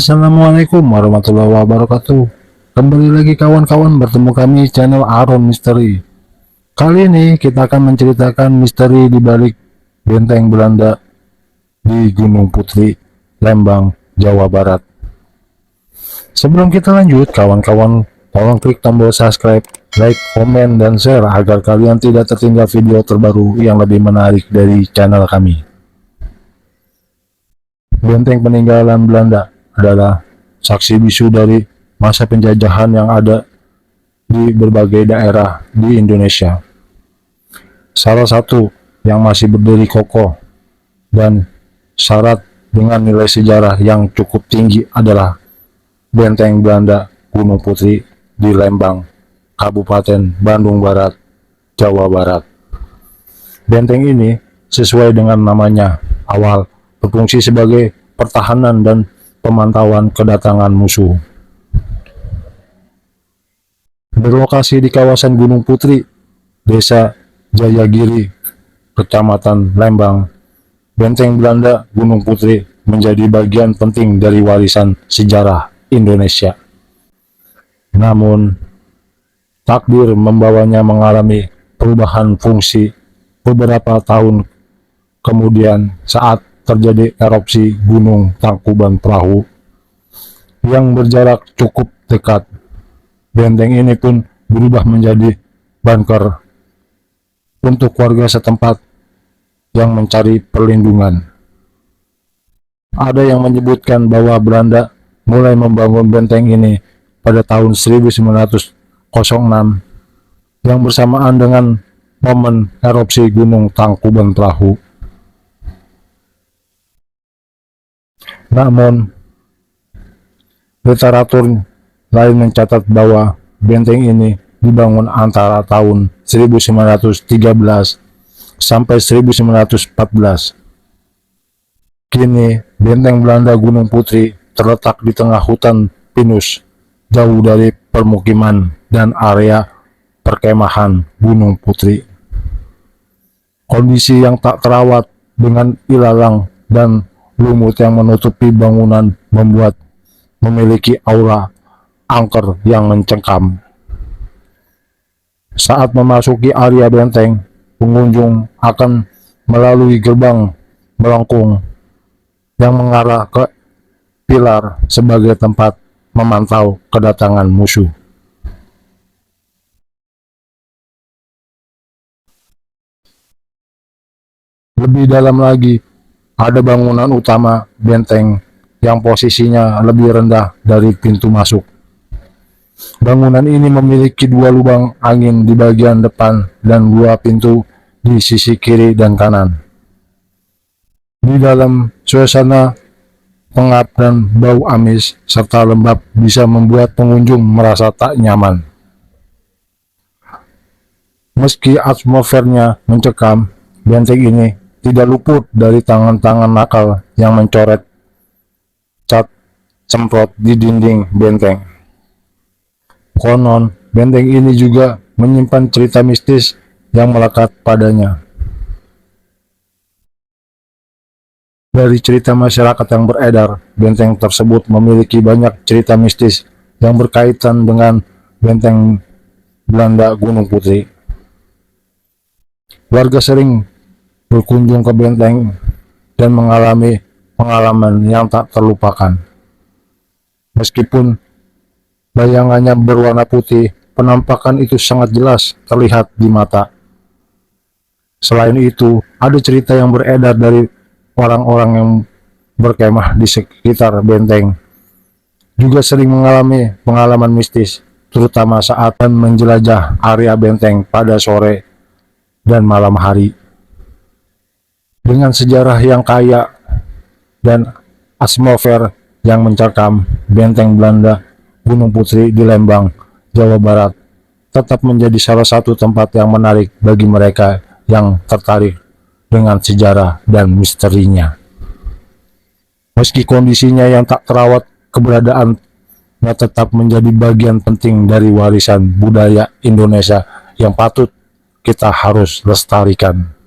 Assalamualaikum warahmatullahi wabarakatuh. Kembali lagi kawan-kawan, bertemu kami channel Aron Misteri. Kali ini kita akan menceritakan misteri di balik benteng Belanda di Gunung Putri, Lembang, Jawa Barat. Sebelum kita lanjut, kawan-kawan tolong klik tombol subscribe, like, komen, dan share agar kalian tidak tertinggal video terbaru yang lebih menarik dari channel kami. Benteng peninggalan Belanda adalah saksi bisu dari masa penjajahan yang ada di berbagai daerah di Indonesia. Salah satu yang masih berdiri kokoh dan syarat dengan nilai sejarah yang cukup tinggi adalah Benteng Belanda Gunung Putri di Lembang, Kabupaten Bandung Barat, Jawa Barat. Benteng ini sesuai dengan namanya awal berfungsi sebagai pertahanan dan pemantauan kedatangan musuh. Berlokasi di kawasan Gunung Putri, Desa Jayagiri, Kecamatan Lembang, Benteng Belanda Gunung Putri menjadi bagian penting dari warisan sejarah Indonesia. Namun, takdir membawanya mengalami perubahan fungsi beberapa tahun kemudian saat terjadi erupsi Gunung Tangkuban Perahu yang berjarak cukup dekat. Benteng ini pun berubah menjadi bunker untuk warga setempat yang mencari perlindungan. Ada yang menyebutkan bahwa Belanda mulai membangun benteng ini pada tahun 1906 yang bersamaan dengan momen erupsi Gunung Tangkuban Perahu. Namun, literatur lain mencatat bahwa benteng ini dibangun antara tahun 1913 sampai 1914. Kini, benteng Belanda Gunung Putri terletak di tengah hutan pinus, jauh dari permukiman dan area perkemahan Gunung Putri. Kondisi yang tak terawat dengan ilalang dan lumut yang menutupi bangunan memiliki aura angker yang mencengkam. Saat memasuki area benteng, pengunjung akan melalui gerbang melengkung yang mengarah ke pilar sebagai tempat memantau kedatangan musuh. Lebih dalam lagi, ada bangunan utama benteng yang posisinya lebih rendah dari pintu masuk. Bangunan ini memiliki dua lubang angin di bagian depan dan dua pintu di sisi kiri dan kanan. Di dalam suasana pengap dan bau amis serta lembab bisa membuat pengunjung merasa tak nyaman. Meski atmosfernya mencekam, benteng ini tidak luput dari tangan-tangan nakal yang mencoret cat semprot di dinding benteng. Konon, benteng ini juga menyimpan cerita mistis yang melekat padanya. Dari cerita masyarakat yang beredar, benteng tersebut memiliki banyak cerita mistis yang berkaitan dengan benteng Belanda Gunung Putri. Warga sering berkunjung ke benteng dan mengalami pengalaman yang tak terlupakan. Meskipun bayangannya berwarna putih, penampakan itu sangat jelas terlihat di mata. Selain itu, ada cerita yang beredar dari orang-orang yang berkemah di sekitar benteng juga sering mengalami pengalaman mistis, terutama saat menjelajah area benteng pada sore dan malam hari. Dengan sejarah yang kaya dan atmosfer yang mencekam, benteng Belanda Gunung Putri di Lembang, Jawa Barat tetap menjadi salah satu tempat yang menarik bagi mereka yang tertarik dengan sejarah dan misterinya. Meski kondisinya yang tak terawat, keberadaannya tetap menjadi bagian penting dari warisan budaya Indonesia yang patut kita harus lestarikan.